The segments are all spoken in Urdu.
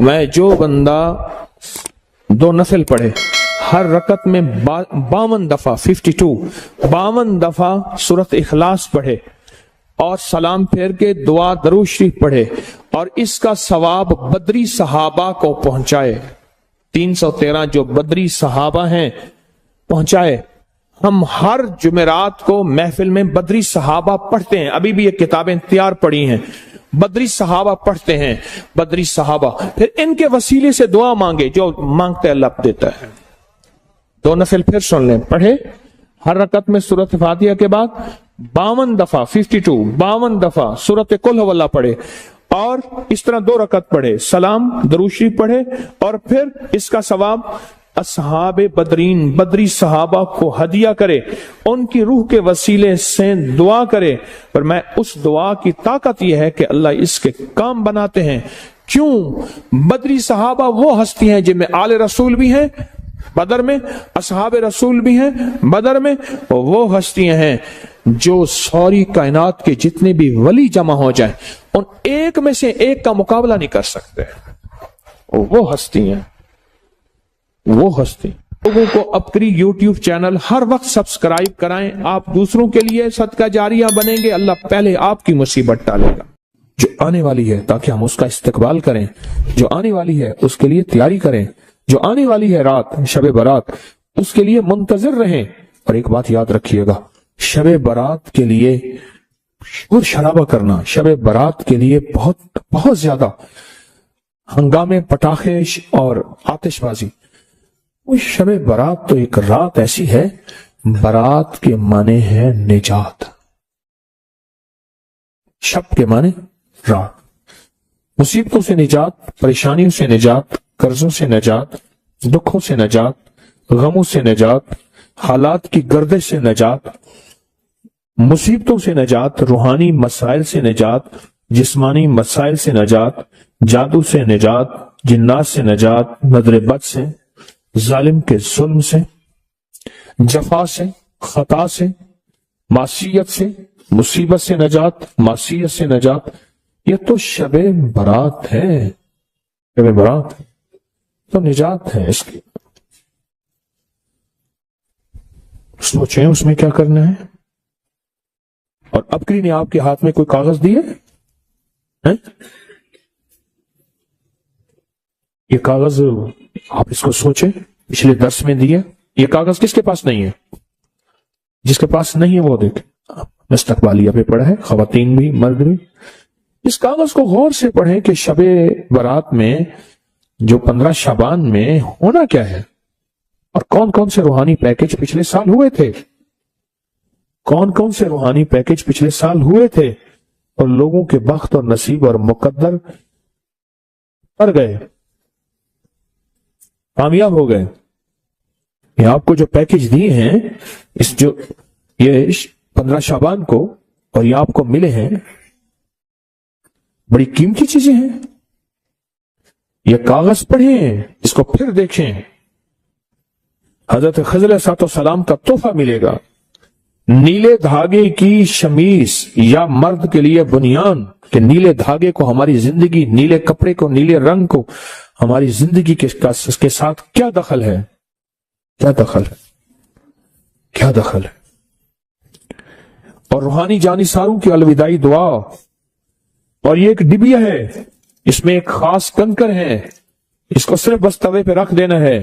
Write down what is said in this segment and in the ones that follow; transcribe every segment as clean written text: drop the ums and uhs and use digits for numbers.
میں جو بندہ 2 نفل پڑھے، ہر رکعت میں 52 دفعہ 52 دفعہ سورۃ اخلاص پڑھے اور سلام پھیر کے دعا درود شریف پڑھے اور اس کا ثواب بدری صحابہ کو پہنچائے، 313 جو بدری صحابہ ہیں پہنچائے۔ ہم ہر جمعرات کو محفل میں بدری صحابہ پڑھتے ہیں، ابھی بھی یہ کتابیں تیار پڑی ہیں، بدری صحابہ پڑھتے ہیں، بدری صحابہ، پھر ان کے وسیلے سے دعا مانگے، جو مانگتے اللہ دیتا ہے۔ 2 نفل پھر سن لیں، پڑھے ہر رکعت میں سورۃ فاتحہ کے بعد 52 دفعہ 52 دفعہ سورۃ قل هو اللہ پڑھے اور اس طرح 2 رکعت پڑھے، سلام درود شریف پڑھے اور پھر اس کا ثواب اصحاب بدرین بدری صحابہ کو ہدیہ کرے، ان کی روح کے وسیلے سے دعا کرے۔ پر میں اس دعا کی طاقت یہ ہے کہ اللہ اس کے کام بناتے ہیں۔ کیوں؟ بدری صحابہ وہ ہستی ہیں جن میں آل رسول بھی ہیں بدر میں، اصحاب رسول بھی ہیں بدر میں، وہ ہستیاں ہیں جو ساری کائنات کے جتنے بھی ولی جمع ہو جائیں ان ایک میں سے ایک کا مقابلہ نہیں کر سکتے۔ وہ ہستی ہیں، وہ ہستی۔ لوگوں کو اپنی یوٹیوب چینل ہر وقت سبسکرائب کرائیں، آپ دوسروں کے لیے صدقہ جاریہ بنیں گے، اللہ پہلے آپ کی مصیبت ٹالے گا۔ جو آنے والی ہے تاکہ ہم اس کا استقبال کریں، جو آنے والی ہے اس کے لیے تیاری کریں، جو آنے والی ہے رات شب برات اس کے لیے منتظر رہیں۔ اور ایک بات یاد رکھیے گا، شب برات کے لیے شور شرابہ کرنا، شب برات کے لیے بہت زیادہ ہنگامے، پٹاخے اور آتش بازی، وہ شب برات تو ایک رات ایسی ہے، برات کے معنی ہے نجات، شب کے معنی رات، مصیبتوں سے نجات، پریشانیوں سے نجات، قرضوں سے نجات، دکھوں سے نجات، غموں سے نجات، حالات کی گردش سے نجات، مصیبتوں سے نجات، روحانی مسائل سے نجات، جسمانی مسائل سے نجات، جادو سے نجات، جنات سے نجات، نظر بد سے، ظالم کے ظلم سے، جفا سے، خطا سے، معصیت سے، مصیبت سے نجات، معصیت سے نجات۔ یہ تو شب برات ہے، شب برات تو نجات ہے اس کی۔ سوچیں اس میں کیا کرنا ہے۔ اور ابکری نے آپ کے ہاتھ میں کوئی کاغذ دیے ہیں؟ یہ کاغذ آپ اس کو سوچیں، پچھلے درس میں دیے، یہ کاغذ کس کے پاس نہیں ہے؟ جس کے پاس نہیں ہے وہ دیکھیں، استقبالیہ پہ پڑھا ہے، خواتین بھی مرد بھی۔ اس کاغذ کو غور سے پڑھیں کہ شب برات میں جو 15 شعبان میں ہونا کیا ہے، اور کون کون سے روحانی پیکج پچھلے سال ہوئے تھے، کون کون سے روحانی پیکج پچھلے سال ہوئے تھے اور لوگوں کے بخت اور نصیب اور مقدر پر گئے، کامیاب ہو گئے۔ یہ آپ کو جو پیکج دیے ہیں، یہ 15 شعبان کو، اور یہ آپ کو ملے ہیں، بڑی قیمتی چیزیں ہیں۔ یہ کاغذ پڑھیں، اس کو پھر دیکھیں، حضرت خضر علیہ السلام کا تحفہ ملے گا، نیلے دھاگے کی شمیز یا مرد کے لیے بنیان، کہ نیلے دھاگے کو ہماری زندگی، نیلے کپڑے کو، نیلے رنگ کو ہماری زندگی کے ساتھ کیا دخل ہے، کیا دخل ہے، کیا دخل ہے۔ اور روحانی جانثاروں کی الوداعی دعا، اور یہ ایک ڈبیا ہے، اس میں ایک خاص کنکر ہے، اس کو صرف بس توے پہ رکھ دینا ہے،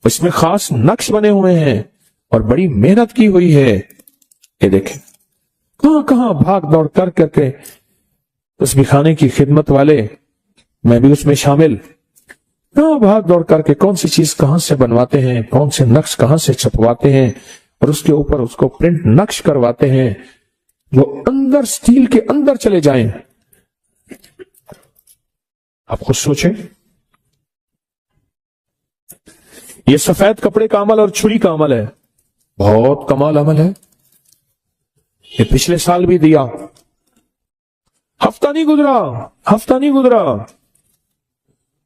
اس میں خاص نقش بنے ہوئے ہیں اور بڑی محنت کی ہوئی ہے۔ یہ دیکھیں کہاں کہاں بھاگ دوڑ کر کے تسبیح خانے کی خدمت والے، میں بھی اس میں شامل، کہاں بھاگ دوڑ کر کے کون سی چیز کہاں سے بنواتے ہیں، کون سے نقش کہاں سے چھپواتے ہیں اور اس کے اوپر اس کو پرنٹ نقش کرواتے ہیں، وہ اندر سٹیل کے اندر چلے جائیں۔ آپ خود سوچیں، یہ سفید کپڑے کا عمل اور چھری کا عمل ہے، بہت کمال عمل ہے۔ یہ پچھلے سال بھی دیا، ہفتہ نہیں گزرا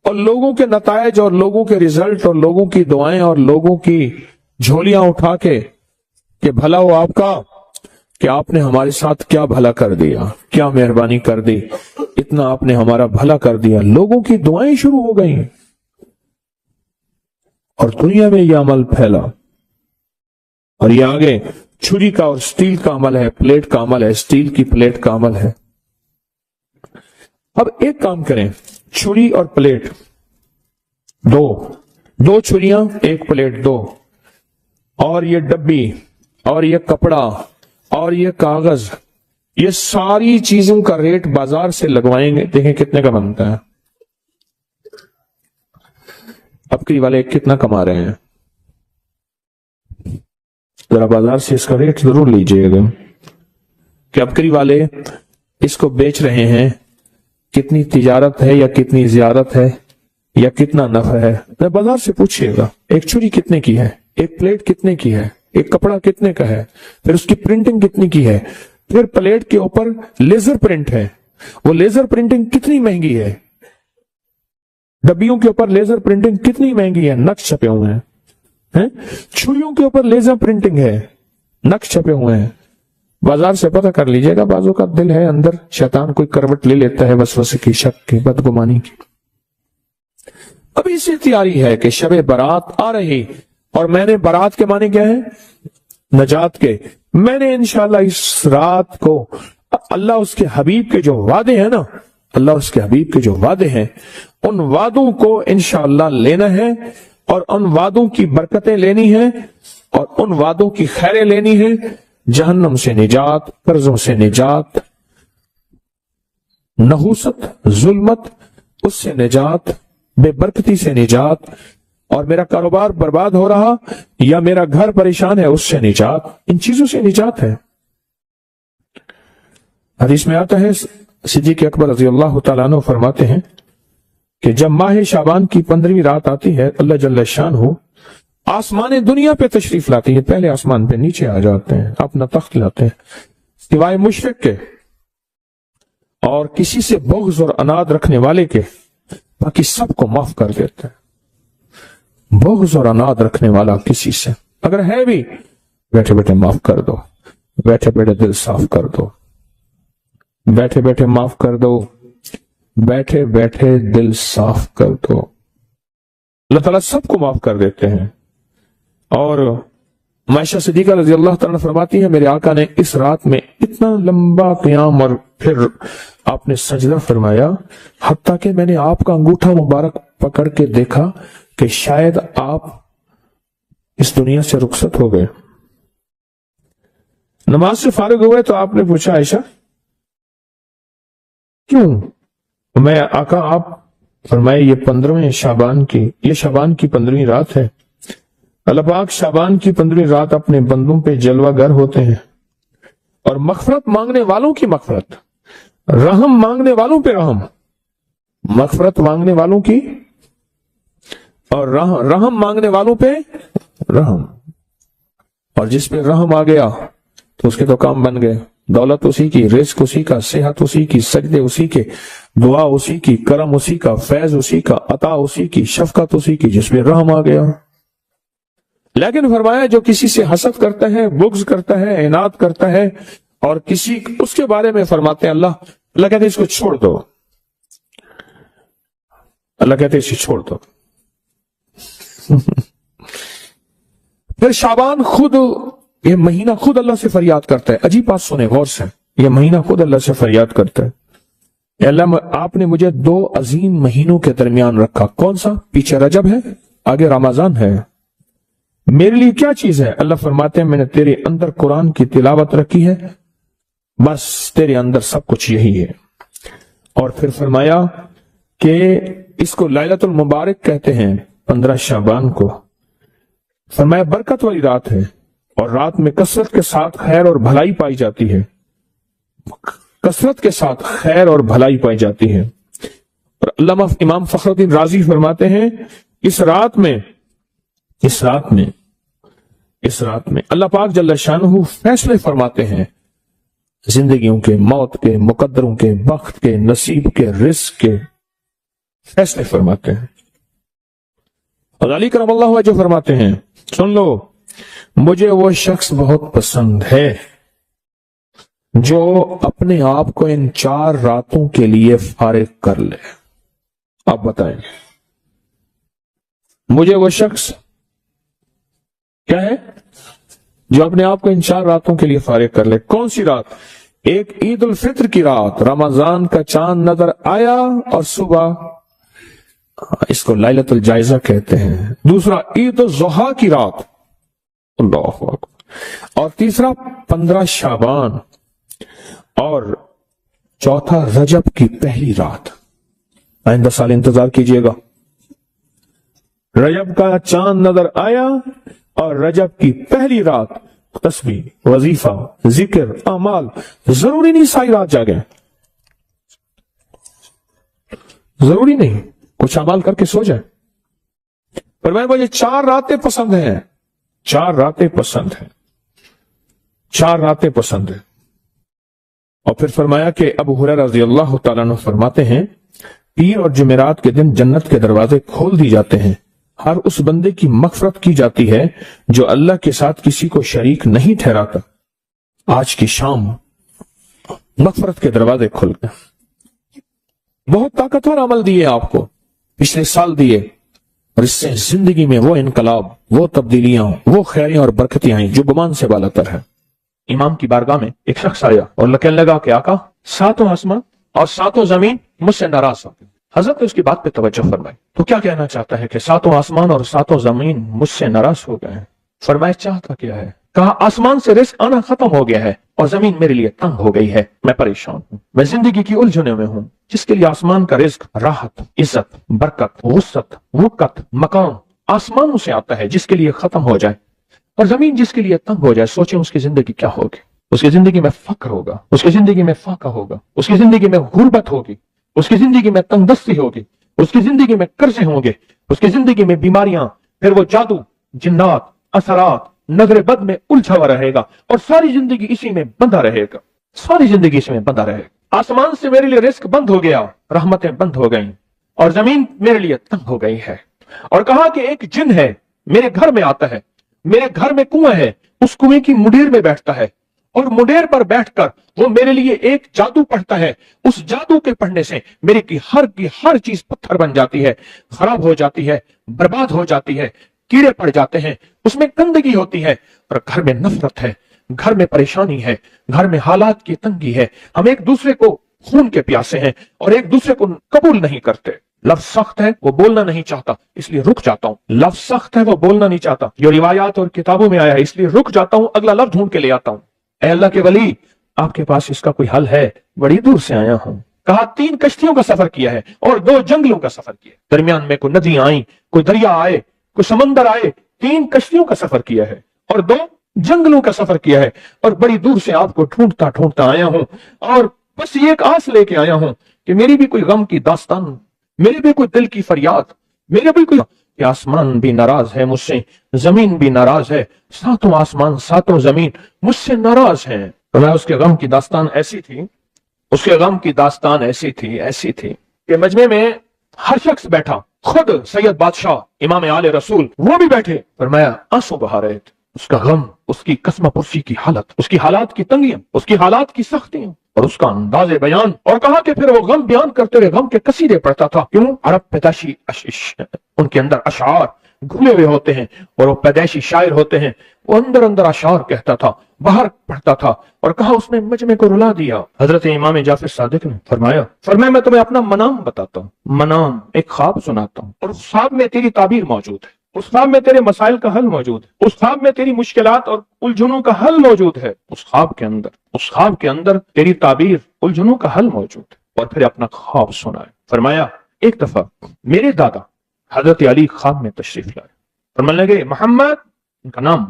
اور لوگوں کے نتائج اور لوگوں کے رزلٹ اور لوگوں کی دعائیں اور لوگوں کی جھولیاں اٹھا کے کہ بھلا ہو آپ کا، کہ آپ نے ہمارے ساتھ کیا بھلا کر دیا، کیا مہربانی کر دی، اتنا آپ نے ہمارا بھلا کر دیا۔ لوگوں کی دعائیں شروع ہو گئی اور دنیا میں یہ عمل پھیلا، اور یہ آگے چھری کا اور سٹیل کا عمل ہے، پلیٹ کا عمل ہے، سٹیل کی پلیٹ کا عمل ہے۔ اب ایک کام کریں، چھری اور پلیٹ دو چھریاں ایک پلیٹ دو، اور یہ ڈبی اور یہ کپڑا اور یہ کاغذ، یہ ساری چیزوں کا ریٹ بازار سے لگوائیں گے، دیکھیں کتنے کا بنتا ہے۔ ابکری والے کتنا کما رہے ہیں، ذرا بازار سے اس کا ریٹ ضرور لیجئے گا کہ ابکری والے اس کو بیچ رہے ہیں، کتنی تجارت ہے یا کتنی زیارت ہے یا کتنا نفع ہے، بازار سے پوچھئے گا۔ ایک چھری کتنے کی ہے، ایک پلیٹ کتنے کی ہے، ایک کپڑا کتنے کا ہے، پھر اس کی پرنٹنگ کتنی کی ہے، پھر پلیٹ کے اوپر لیزر پرنٹ ہے، وہ لیزر پرنٹنگ کتنی مہنگی ہے، ڈبیوں کے اوپر لیزر پرنٹنگ کتنی مہنگی ہے، نقش چھپے ہوئے ہیں، چھریوں کے اوپر لیزر پرنٹنگ ہے، نقش چھپے ہوئے ہیں۔ بازار سے پتہ کر لیجئے گا، بازو کا دل ہے اندر شیطان کوئی کروٹ لے لیتا ہے وسوسے کی، شک کی، بدگمانی کی۔ ابھی سے تیاری ہے کہ شب برات آ رہی، اور میں نے برات کے معنی کیا ہے، نجات کے۔ میں نے انشاءاللہ اس رات کو اللہ اس کے حبیب کے جو وعدے ہیں نا، اللہ اس کے حبیب کے جو وعدے ہیں، ان وعدوں کو انشاءاللہ لینا ہے، اور ان وعدوں کی برکتیں لینی ہیں، اور ان وعدوں کی خیریں لینی ہیں، جہنم سے نجات، قرضوں سے نجات، نحوست، ظلمت، اس سے نجات، بے برکتی سے نجات، اور میرا کاروبار برباد ہو رہا یا میرا گھر پریشان ہے اس سے نجات، ان چیزوں سے نجات ہے۔ حدیث میں آتا ہے، صدیق اکبر رضی اللہ تعالیٰ عنہ فرماتے ہیں کہ جب ماہ شعبان کی 15ویں رات آتی ہے، اللہ جل شانہ آسمان دنیا پہ تشریف لاتی ہے، پہلے آسمان پہ نیچے آ جاتے ہیں، اپنا تخت لاتے ہیں، سوائے مشرک کے اور کسی سے بغض اور اناد رکھنے والے کے، باقی سب کو معاف کر دیتے ہیں۔ بغض اور اناد رکھنے والا کسی سے اگر ہے بھی، بیٹھے بیٹھے معاف کر دو، بیٹھے بیٹھے دل صاف کر دو، بیٹھے بیٹھے معاف کر دو، بیٹھے بیٹھے دل صاف کر دو۔ اللہ تعالیٰ سب کو معاف کر دیتے ہیں۔ اور عائشہ صدیقہ رضی اللہ تعالیٰ فرماتی ہے، میرے آقا نے اس رات میں اتنا لمبا قیام اور پھر آپ نے سجدہ فرمایا، حتیٰ کہ میں نے آپ کا انگوٹھا مبارک پکڑ کے دیکھا کہ شاید آپ اس دنیا سے رخصت ہو گئے۔ نماز سے فارغ ہوئے تو آپ نے پوچھا، عائشہ کیوں؟ میں آقا، آپ فرمائے یہ 15ویں شعبان کی، یہ شعبان کی 15ویں رات ہے، اللہ پاک شعبان کی 15ویں رات اپنے بندوں پہ جلوہ گر ہوتے ہیں، اور مغفرت مانگنے والوں کی مغفرت، رحم مانگنے والوں پہ رحم، مغفرت مانگنے والوں کی اور رحم مانگنے والوں پہ رحم، اور جس پہ رحم آ گیا تو اس کے تو کام بن گئے، دولت اسی کی، رزق اسی کا، صحت اسی کی، سجدے اسی کے، دعا اسی کی، کرم اسی کا، فیض اسی کا، عطا اسی کی، شفقت اسی کی، جس پہ رحم آ گیا۔ لیکن فرمایا جو کسی سے حسد کرتا ہے، بغض کرتا ہے، عناد کرتا ہے، اور کسی اس کے بارے میں فرماتے ہیں اللہ کہتے ہیں اس کو چھوڑ دو، اللہ کہتے ہیں اسے چھوڑ دو۔ پھر شعبان خود، یہ مہینہ خود اللہ سے فریاد کرتا ہے، عجیب بات سنیں غور سے، یہ مہینہ خود اللہ سے فریاد کرتا ہے، اے اللہ آپ نے مجھے 2 عظیم مہینوں کے درمیان رکھا، کون سا؟ پیچھے رجب ہے، آگے رمضان ہے، میرے لیے کیا چیز ہے؟ اللہ فرماتے ہیں میں نے تیرے اندر قرآن کی تلاوت رکھی ہے، بس تیرے اندر سب کچھ یہی ہے۔ اور پھر فرمایا کہ اس کو لیلۃ المبارک کہتے ہیں، 15 شعبان کو، فرمایا برکت والی رات ہے، اور رات میں کثرت کے ساتھ خیر اور بھلائی پائی جاتی ہے، کثرت کے ساتھ خیر اور بھلائی پائی جاتی ہے۔ اور علامہ امام فخر الدین رازی فرماتے ہیں اس رات میں اللہ پاک جل شانہ فیصلے فرماتے ہیں، زندگیوں کے، موت کے، مقدروں کے، بخت کے، نصیب کے، رزق کے فیصلے فرماتے ہیں۔ اور علی کرم اللہ وجہ فرماتے ہیں، سن لو، مجھے وہ شخص بہت پسند ہے جو اپنے آپ کو ان 4 راتوں کے لیے فارغ کر لے. آپ بتائیں مجھے وہ شخص کیا ہے جو اپنے آپ کو ان 4 راتوں کے لیے فارغ کر لے. کون سی رات؟ ایک عید الفطر کی رات، رمضان کا چاند نظر آیا اور صبح، اس کو لیلۃ الجائزہ کہتے ہیں. دوسرا عید الضحیٰ کی رات، اللہ اکبر. اور تیسرا 15 شعبان. اور چوتھا رجب کی پہلی رات. آئندہ سال انتظار کیجئے گا. رجب کا چاند نظر آیا اور رجب کی پہلی رات تسبیح، وظیفہ، ذکر، اعمال. ضروری نہیں ساری رات جاگیں، ضروری نہیں کچھ اعمال کر کے سو جائیں. پر مجھے 4 راتیں پسند ہیں، 4 راتیں پسند ہیں، 4 راتیں پسند ہیں. اور پھر فرمایا کہ ابو ہریرہ رضی اللہ تعالیٰ عنہ فرماتے ہیں پیر اور جمعرات کے دن جنت کے دروازے کھول دی جاتے ہیں. ہر اس بندے کی مغفرت کی جاتی ہے جو اللہ کے ساتھ کسی کو شریک نہیں ٹھہراتا. آج کی شام مغفرت کے دروازے کھل گئے. بہت طاقتور عمل دیے آپ کو، پچھلے سال دیے، اور اس سے زندگی میں وہ انقلاب، وہ تبدیلیاں، وہ خیریاں اور برکتیں آئیں جو گمان سے بالا تر ہے. امام کی بارگاہ میں ایک شخص آیا اور کہنے لگا کہ آقا 7 آسمان اور 7 زمین مجھ سے ناراض ہو گئے. حضرت نے اس کی بات پہ توجہ فرمائی. تو کیا کہنا چاہتا ہے کہ 7 آسمان اور 7 زمین مجھ سے ناراض ہو گئے ہیں؟ فرمایا چاہتا کیا ہے؟ کہا آسمان سے رزق آنا ختم ہو گیا ہے اور زمین میرے لیے تنگ ہو گئی ہے. میں پریشان ہوں، میں زندگی کی الجھنوں میں ہوں. جس کے لیے آسمان کا رزق، راحت، عزت، برکت، وسعت، وقت، مقام آسمانوں سے آتا ہے، جس کے لیے ختم ہو جائے اور زمین جس کے لیے تنگ ہو جائے، سوچیں اس کی زندگی کیا ہوگی. اس کی زندگی میں فقر ہوگا، اس کی زندگی میں فاقہ ہوگا، اس کی زندگی میں غربت ہوگی، اس کی زندگی میں تنگ دستی ہوگی، اس کی زندگی میں قرضے ہوں گے، اس کی زندگی میں بیماریاں، پھر وہ جادو، جنات، اثرات، نظر بد میں الجھا ہوا رہے گا اور ساری زندگی اسی میں بندھا رہے گا، ساری زندگی اسی میں بندھا رہے گا. آسمان سے میرے لیے رزق بند ہو گیا، رحمتیں بند ہو گئیں اور زمین میرے لیے تنگ ہو گئی ہے. اور کہا کہ ایک جن ہے میرے گھر میں آتا ہے، میرے گھر میں کنواں ہے، اس کنویں کی مڈیر میں بیٹھتا ہے اور مڈیر پر بیٹھ کر وہ میرے لیے ایک جادو پڑھتا ہے. اس جادو کے پڑھنے سے میری کی ہر چیز پتھر بن جاتی ہے، خراب ہو جاتی ہے، برباد ہو جاتی ہے، کیڑے پڑ جاتے ہیں، اس میں گندگی ہوتی ہے اور گھر میں نفرت ہے، گھر میں پریشانی ہے، گھر میں حالات کی تنگی ہے. ہم ایک دوسرے کو خون کے پیاسے ہیں اور ایک دوسرے کو قبول نہیں کرتے. لفظ سخت ہے، وہ بولنا نہیں چاہتا، اس لیے رک جاتا ہوں. لفظ سخت ہے، وہ بولنا نہیں چاہتا، جو روایات اور کتابوں میں آیا ہے، اس لیے رک جاتا ہوں، اگلا لفظ ڈھونڈ کے لے آتا ہوں. اے اللہ کے ولی، آپ کے پاس اس کا کوئی حل ہے؟ بڑی دور سے آیا ہوں. کہا 3 کشتیوں کا سفر کیا ہے اور 2 جنگلوں کا سفر کیا ہے. درمیان میں کوئی ندیاں آئیں، کوئی دریا آئے، کوئی سمندر آئے. 3 کشتیوں کا سفر کیا ہے اور 2 جنگلوں کا سفر کیا ہے اور بڑی دور سے آپ کو ڈھونڈتا آیا ہوں اور بس یہ ایک آس لے کے آیا ہوں کہ میری بھی کوئی غم کی داستان، میری بھی کوئی دل کی فریاد، میرے بھی کوئی کہ آسمان بھی ناراض ہے مجھ سے، زمین بھی ناراض ہے، 7 آسمان 7 زمین مجھ سے ناراض ہیں. تو میں اس کے غم کی داستان ایسی تھی، اس کے غم کی داستان ایسی تھی کہ مجمع میں ہر شخص بیٹھا، خود سید بادشاہ امام آل رسول وہ بھی بیٹھے. فرمایا آنسو بہا رہے تھے. اس کا غم، اس کی قسمہ پرسی کی حالت، اس کی حالات کی تنگیاں، اس کی حالات کی سختیاں اور اس کا انداز بیان. اور کہا کہ پھر وہ غم بیان کرتے ہوئے غم کے قصیدے پڑھتا تھا. کیوں؟ عرب پیدائشی ان کے اندر اشعار گھلے ہوئے ہوتے ہیں اور وہ پیدائشی شاعر ہوتے ہیں. وہ اندر اشعار کہتا تھا، باہر پڑھتا تھا. اور کہا اس نے مجمع کو رلا دیا. حضرت امام جعفر صادق نے فرمایا میں تمہیں اپنا منام بتاتا ہوں. منام ایک خواب سناتا ہوں اور اس خواب میں تیری تعبیر موجود ہے، اس خواب میں تیرے مسائل کا حل موجود ہے، اس خواب میں تیری مشکلات اور الجھنوں کا حل موجود ہے. اس خواب کے اندر تیری تعبیر، الجھنوں کا حل موجود ہے. اور پھر اپنا خواب سنائے. فرمایا ایک دفعہ میرے دادا حضرت علی خواب میں تشریف لائے. فرمانے لگے محمد، ان کا نام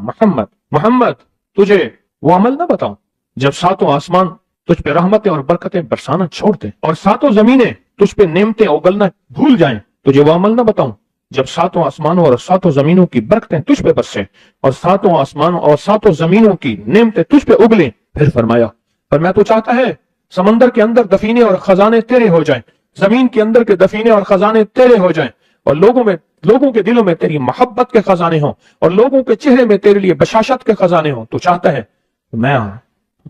محمد تجھے وہ عمل نہ بتاؤں جب 7 آسمان تجھ پہ رحمتیں اور برکتیں برسانا چھوڑ دیں اور 7 زمینیں تجھ پہ نعمتیں اگلنا بھول جائیں. تجھے وہ عمل نہ بتاؤں جب 7 آسمانوں اور 7 زمینوں کی برکتیں تجھ پہ برسیں اور 7 آسمانوں اور 7 زمینوں کی نعمتیں تجھ پہ اگلیں. پھر فرمایا تو چاہتا ہے سمندر کے اندر دفینے اور خزانے تیرے ہو جائیں، زمین کے اندر کے دفینے اور خزانے تیرے ہو جائیں اور لوگوں کے دلوں میں تیری محبت کے خزانے ہوں اور لوگوں کے چہرے میں تیرے لیے بشاشت کے خزانے ہوں. تو چاہتا ہے میں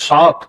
7,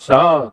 7।